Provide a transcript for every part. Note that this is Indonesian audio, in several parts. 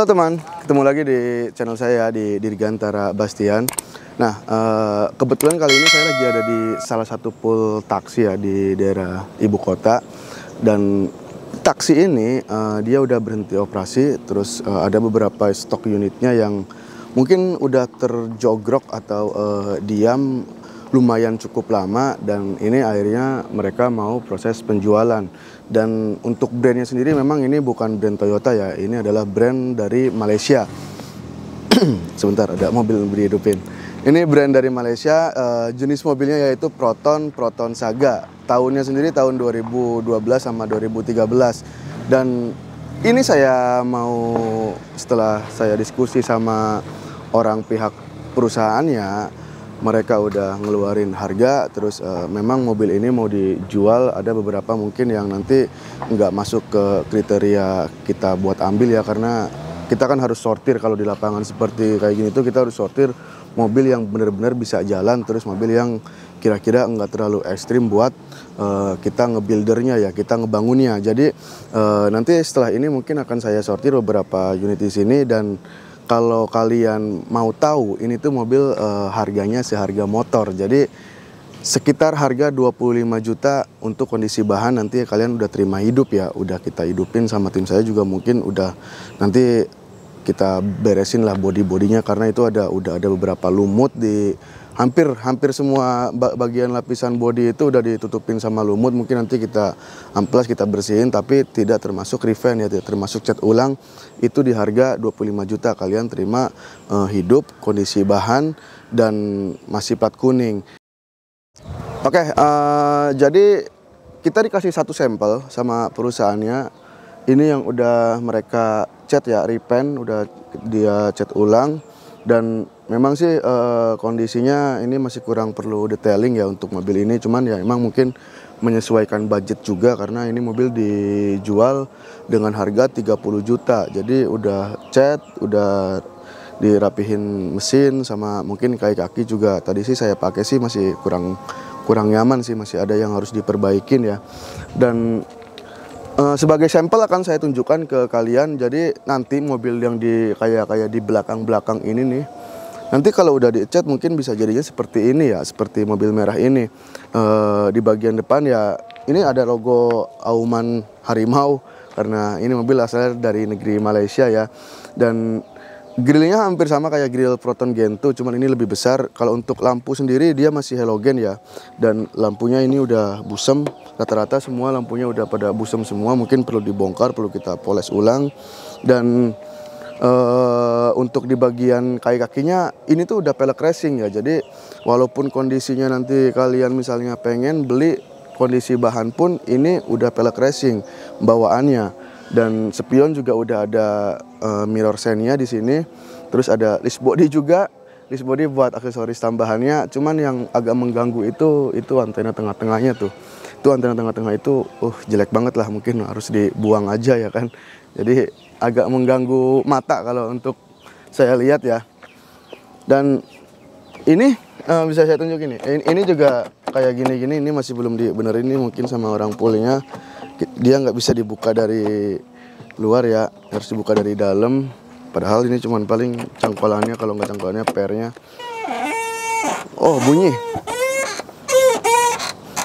Halo teman, ketemu lagi di channel saya di Dirgantara Bastian. Nah, kebetulan kali ini saya lagi ada di salah satu pool taksi ya di daerah ibu kota. Dan taksi ini dia udah berhenti operasi, terus ada beberapa stok unitnya yang mungkin udah terjogrok atau diam lumayan cukup lama, dan ini akhirnya mereka mau proses penjualan. Dan untuk brandnya sendiri memang ini bukan brand Toyota ya, ini adalah brand dari Malaysia. Sebentar, ada mobil dihidupin. Ini brand dari Malaysia, jenis mobilnya yaitu Proton Saga. Tahunnya sendiri tahun 2012 sama 2013. Dan ini saya mau, setelah saya diskusi sama orang pihak perusahaannya, mereka udah ngeluarin harga, terus memang mobil ini mau dijual. Ada beberapa mungkin yang nanti nggak masuk ke kriteria kita buat ambil ya, karena kita kan harus sortir. Kalau di lapangan seperti kayak gini tuh kita harus sortir mobil yang benar-benar bisa jalan, terus mobil yang kira-kira nggak terlalu ekstrim buat kita ngebuildernya ya, kita ngebangunnya. Jadi nanti setelah ini mungkin akan saya sortir beberapa unit di sini. Dan kalau kalian mau tahu, ini tuh mobil harganya seharga motor. Jadi sekitar harga 25 juta untuk kondisi bahan. Nanti kalian udah terima hidup ya, udah kita hidupin sama tim saya juga, mungkin udah nanti kita beresin lah bodinya, karena itu udah ada beberapa lumut di hampir semua bagian lapisan bodi itu udah ditutupin sama lumut. Mungkin nanti kita amplas, kita bersihin, tapi tidak termasuk revamp ya, tidak termasuk cat ulang. Itu di harga 25 juta kalian terima hidup, kondisi bahan, dan masih plat kuning. Oke, jadi kita dikasih satu sampel sama perusahaannya. Ini yang udah mereka cat ya, repaint, udah dia cat ulang. Dan memang sih kondisinya ini masih kurang perlu detailing ya untuk mobil ini. Cuman ya emang mungkin menyesuaikan budget juga, karena ini mobil dijual dengan harga 30 juta. Jadi udah cat, udah dirapihin mesin, sama mungkin kaki juga tadi sih saya pakai sih masih kurang nyaman sih, masih ada yang harus diperbaikin ya. Dan sebagai sampel akan saya tunjukkan ke kalian. Jadi nanti mobil yang kayak di belakang ini nih, nanti kalau udah dicat mungkin bisa jadinya seperti ini ya, seperti mobil merah ini. Di bagian depan ya ini ada logo auman harimau, karena ini mobil asalnya dari negeri Malaysia ya. Dan grillnya hampir sama kayak grill Proton Gento, cuman ini lebih besar. Kalau untuk lampu sendiri dia masih halogen ya, dan lampunya ini udah busem. Rata-rata semua lampunya udah pada busem semua, mungkin perlu dibongkar, perlu kita poles ulang. Dan untuk di bagian kakinya ini tuh udah pelek racing ya. Jadi walaupun kondisinya nanti kalian misalnya pengen beli kondisi bahan pun, ini udah pelek racing bawaannya. Dan spion juga udah ada mirror sennya di sini. Terus ada list body juga. List body buat aksesoris tambahannya. Cuman yang agak mengganggu itu antena tengah-tengahnya tuh. Itu antena tengah-tengah itu jelek banget lah, mungkin harus dibuang aja ya kan. Jadi agak mengganggu mata kalau untuk saya lihat ya. Dan ini bisa saya tunjukin nih. Ini juga kayak gini-gini, ini masih belum dibenerin. Ini mungkin sama orang poolnya, dia nggak bisa dibuka dari luar ya, harus dibuka dari dalam. Padahal ini cuman paling cangkolannya, kalau nggak cangkolannya pernya. Oh, bunyi.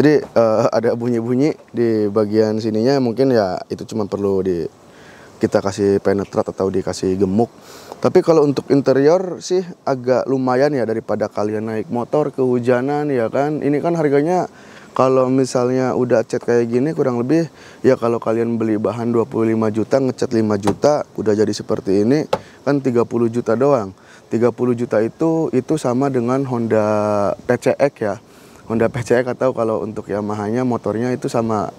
Jadi ada bunyi-bunyi di bagian sininya, mungkin ya itu cuma perlu kita kasih penetrat atau dikasih gemuk. Tapi kalau untuk interior sih agak lumayan ya, daripada kalian naik motor kehujanan ya kan. Ini kan harganya kalau misalnya udah cat kayak gini kurang lebih ya, kalau kalian beli bahan 25 juta, ngecat 5 juta, udah jadi seperti ini kan 30 juta doang. 30 juta itu sama dengan Honda PCX ya. Honda PCX, atau kalau untuk Yamaha-nya motornya itu sama,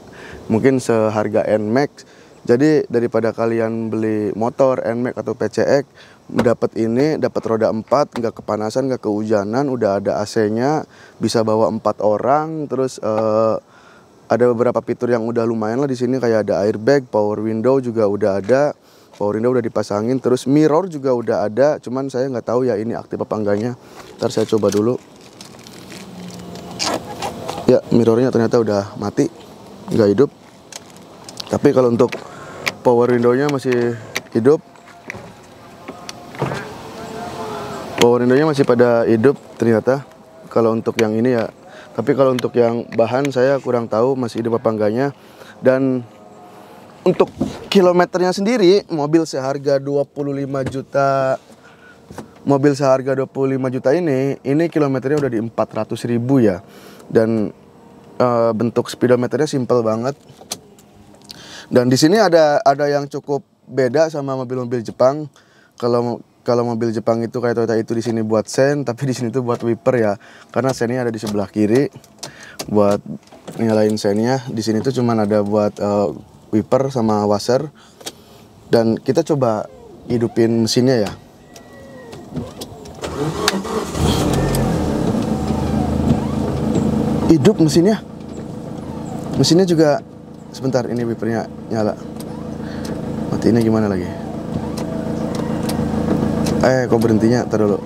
mungkin seharga NMAX. Jadi daripada kalian beli motor NMAX atau PCX, dapat ini, dapat roda 4, nggak kepanasan, nggak kehujanan, udah ada AC-nya, bisa bawa 4 orang. Terus ada beberapa fitur yang udah lumayan lah di sini, kayak ada airbag, power window juga udah ada. Power window udah dipasangin, terus mirror juga udah ada. Cuman saya nggak tahu ya ini aktif apa enggaknya. Ntar saya coba dulu. Ya, mirrornya ternyata udah mati, nggak hidup. Tapi kalau untuk power window-nya masih hidup. power window-nya masih pada hidup ternyata. Kalau untuk yang ini ya, tapi kalau untuk yang bahan saya kurang tahu masih hidup apa enggaknya. Dan untuk kilometernya sendiri, mobil seharga 25 juta ini kilometernya udah di 400.000 ya. Dan bentuk speedometernya simple banget. Dan di sini ada yang cukup beda sama mobil-mobil Jepang. Kalau mobil Jepang itu kayak Toyota itu di sini buat sen, tapi di sini tuh buat wiper ya. Karena sennya ada di sebelah kiri buat nyalain sennya. Di sini tuh cuman ada buat wiper sama washer. Dan kita coba hidupin mesinnya ya. Hidup mesinnya. Mesinnya juga sebentar, ini wipernya nyala. Matiinnya gimana lagi? Kok berhentinya? Ntar dulu.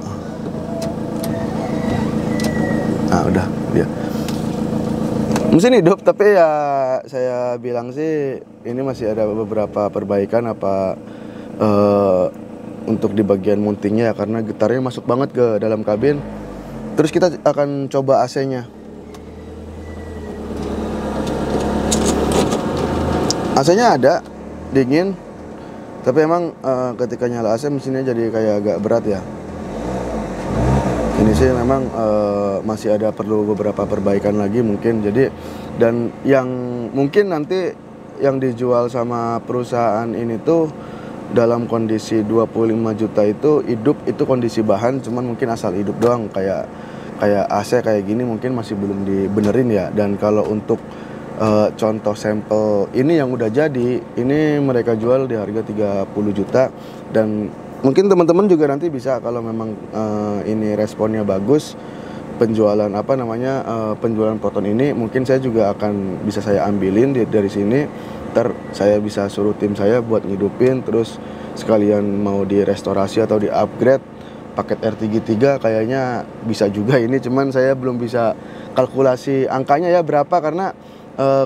Nah, udah dia. Mesin hidup, tapi ya saya bilang sih ini masih ada beberapa perbaikan untuk di bagian mountingnya ya, karena getarnya masuk banget ke dalam kabin. Terus kita akan coba AC-nya. AC-nya ada, dingin. Tapi emang ketika nyala AC mesinnya jadi kayak agak berat ya. Ini sih memang masih ada perlu beberapa perbaikan lagi mungkin. Jadi dan yang mungkin nanti yang dijual sama perusahaan ini tuh dalam kondisi 25 juta itu hidup, itu kondisi bahan, cuman mungkin asal hidup doang, kayak AC kayak gini mungkin masih belum dibenerin ya. Dan kalau untuk contoh sampel ini yang udah jadi, ini mereka jual di harga 30 juta. Dan mungkin teman-teman juga nanti bisa, kalau memang ini responnya bagus, penjualan penjualan Proton ini, mungkin saya juga akan bisa saya ambilin dari sini. Ntar saya bisa suruh tim saya buat ngidupin, terus sekalian mau direstorasi atau di upgrade paket R33 kayaknya bisa juga ini. Cuman saya belum bisa kalkulasi angkanya ya berapa, karena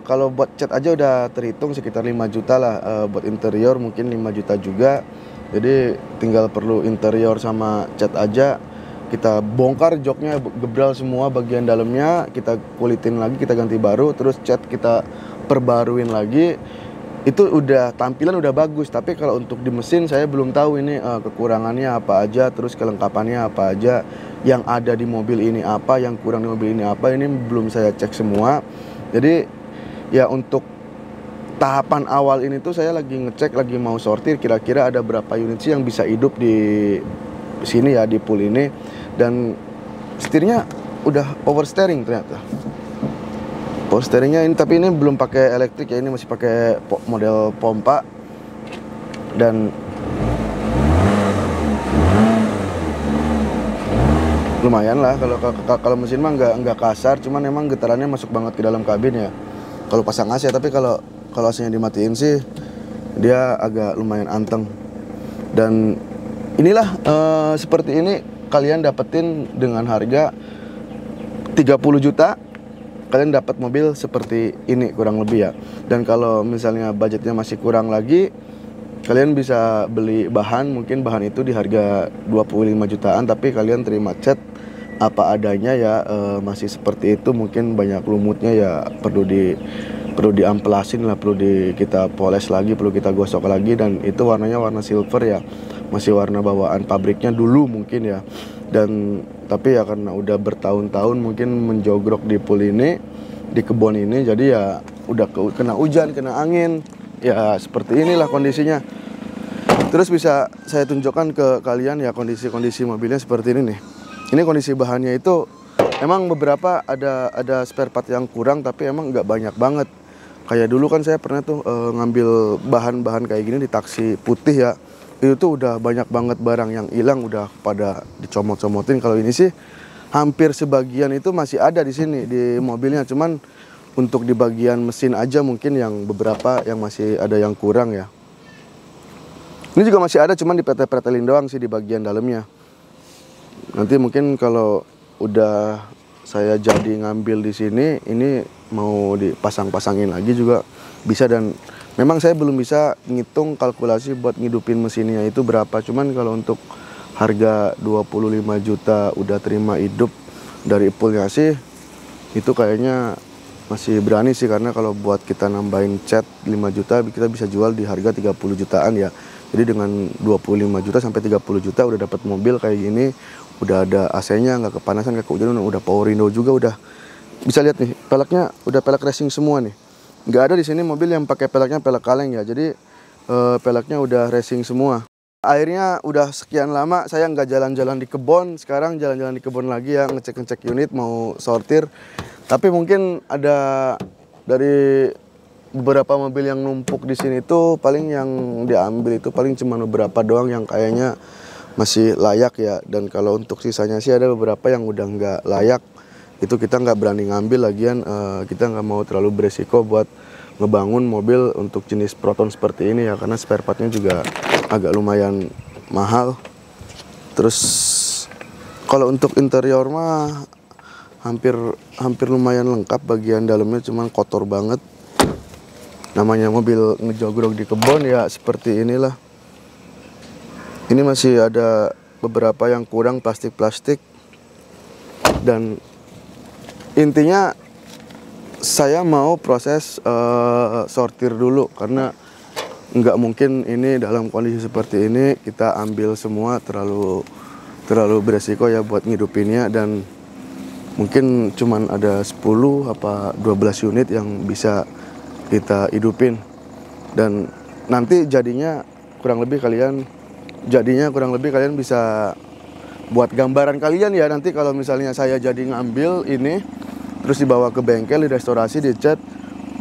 kalau buat cat aja udah terhitung sekitar 5 juta lah. Buat interior mungkin 5 juta juga. Jadi tinggal perlu interior sama cat aja. Kita bongkar joknya, gebral semua bagian dalamnya, kita kulitin lagi, kita ganti baru, terus cat kita perbaruin lagi. Itu udah tampilan udah bagus. Tapi kalau untuk di mesin saya belum tahu ini kekurangannya apa aja, terus kelengkapannya apa aja, yang ada di mobil ini apa, yang kurang di mobil ini apa, ini belum saya cek semua. Jadi ya untuk tahapan awal ini tuh saya lagi ngecek, lagi mau sortir kira-kira ada berapa unit sih yang bisa hidup di sini ya, di pool ini. Dan setirnya udah power steering ternyata. Power steeringnya ini, tapi ini belum pakai elektrik ya, ini masih pakai model pompa. Dan lumayan lah, kalau mesin mah nggak kasar, cuman emang getarannya masuk banget ke dalam kabin ya kalau pasang AC. Tapi kalau AC-nya dimatiin sih dia agak lumayan anteng. Dan inilah seperti ini kalian dapetin dengan harga 30 juta, kalian dapat mobil seperti ini kurang lebih ya. Dan kalau misalnya budgetnya masih kurang lagi, kalian bisa beli bahan, mungkin bahan itu di harga 25 jutaan, tapi kalian terima cat apa adanya ya, masih seperti itu. Mungkin banyak lumutnya ya, perlu diamplasin lah, kita poles lagi, perlu kita gosok lagi. Dan itu warnanya warna silver ya, masih warna bawaan pabriknya dulu mungkin ya. Dan tapi ya karena udah bertahun-tahun mungkin menjogrok di pool ini, di kebun ini, jadi ya udah kena hujan, kena angin ya, seperti inilah kondisinya. Terus bisa saya tunjukkan ke kalian ya kondisi mobilnya seperti ini nih. Ini kondisi bahannya itu emang beberapa ada spare part yang kurang, tapi emang nggak banyak banget. Kayak dulu kan saya pernah tuh ngambil bahan-bahan kayak gini di taksi putih ya. Itu tuh udah banyak banget barang yang hilang, udah pada dicomot-comotin. Kalau ini sih hampir sebagian itu masih ada di sini di mobilnya. Cuman untuk di bagian mesin aja mungkin yang beberapa yang masih ada yang kurang ya. Ini juga masih ada, cuman dipretel-pretelin doang sih di bagian dalamnya. Nanti mungkin kalau udah saya jadi ngambil di sini, ini mau dipasang-pasangin lagi juga bisa. Dan memang saya belum bisa ngitung kalkulasi buat ngidupin mesinnya itu berapa. Cuman kalau untuk harga 25 juta udah terima hidup dari poolnya sih, itu kayaknya masih berani sih, karena kalau buat kita nambahin cat 5 juta kita bisa jual di harga 30 jutaan ya. Jadi dengan 25 juta sampai 30 juta udah dapat mobil kayak gini, udah ada AC-nya, nggak kepanasan, nggak kehujanan, udah power window juga, udah bisa lihat nih peleknya udah pelek racing semua nih. Nggak ada di sini mobil yang pakai peleknya pelek kaleng ya. Jadi peleknya udah racing semua. Akhirnya udah sekian lama saya nggak jalan-jalan di kebun, sekarang jalan-jalan di kebun lagi ya, ngecek-ngecek unit mau sortir. Tapi mungkin ada dari beberapa mobil yang numpuk di sini tuh paling yang diambil itu paling cuma beberapa doang yang kayaknya masih layak ya. Dan kalau untuk sisanya sih ada beberapa yang udah nggak layak. Itu kita nggak berani ngambil, lagian kita nggak mau terlalu beresiko buat ngebangun mobil untuk jenis Proton seperti ini ya, karena spare partnya juga agak lumayan mahal. Terus kalau untuk interior mah hampir lumayan lengkap, bagian dalamnya cuman kotor banget. Namanya mobil ngejogrok di kebun ya seperti inilah. Ini masih ada beberapa yang kurang plastik-plastik. Dan intinya saya mau proses sortir dulu, karena nggak mungkin ini dalam kondisi seperti ini kita ambil semua, terlalu beresiko ya buat ngidupinnya. Dan mungkin cuman ada 10 apa 12 unit yang bisa kita hidupin. Dan nanti jadinya kurang lebih kalian bisa buat gambaran kalian ya, nanti kalau misalnya saya jadi ngambil ini terus dibawa ke bengkel, direstorasi, dicat,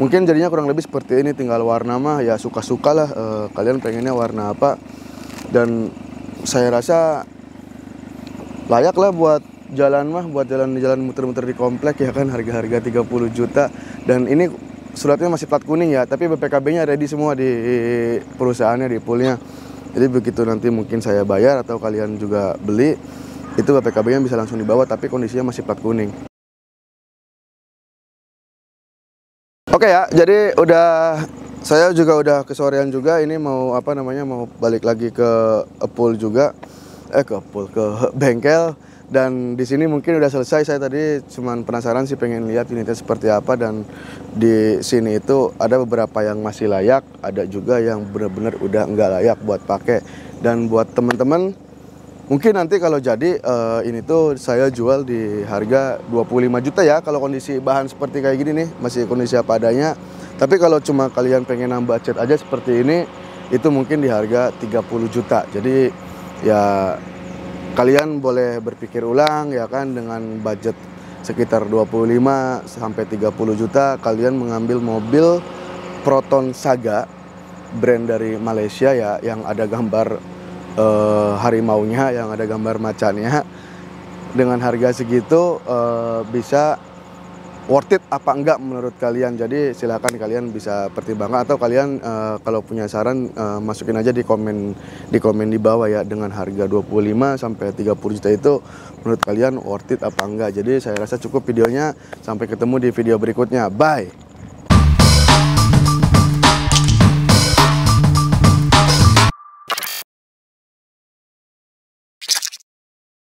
mungkin jadinya kurang lebih seperti ini. Tinggal warna mah ya suka-suka lah, kalian pengennya warna apa. Dan saya rasa layak lah buat jalan mah, buat jalan muter-muter di komplek ya kan, harga-harga 30 juta. Dan ini suratnya masih plat kuning ya, tapi BPKB-nya ready semua di perusahaannya, di poolnya. Jadi begitu nanti mungkin saya bayar atau kalian juga beli, itu BPKB-nya bisa langsung dibawa, tapi kondisinya masih plat kuning. Oke ya, jadi saya juga udah kesorean juga, ini mau mau balik lagi ke pool juga, ke bengkel. Dan di sini mungkin udah selesai. Saya tadi cuman penasaran sih, pengen lihat unitnya seperti apa. Dan di sini itu ada beberapa yang masih layak, ada juga yang benar-benar udah nggak layak buat pakai. Dan buat teman-teman, mungkin nanti kalau jadi ini tuh saya jual di harga 25 juta ya, kalau kondisi bahan seperti kayak gini nih, masih kondisi apa adanya. Tapi kalau cuma kalian pengen nambah cat aja seperti ini, itu mungkin di harga 30 juta. Jadi ya kalian boleh berpikir ulang ya kan, dengan budget sekitar 25 sampai 30 juta kalian mengambil mobil Proton Saga brand dari Malaysia ya, yang ada gambar harimaunya, yang ada gambar macannya. Dengan harga segitu bisa worth it apa enggak menurut kalian? Jadi silakan kalian bisa pertimbangkan, atau kalian kalau punya saran masukin aja di komen di bawah ya, dengan harga 25 sampai 30 juta itu menurut kalian worth it apa enggak. Jadi saya rasa cukup videonya, sampai ketemu di video berikutnya. Bye.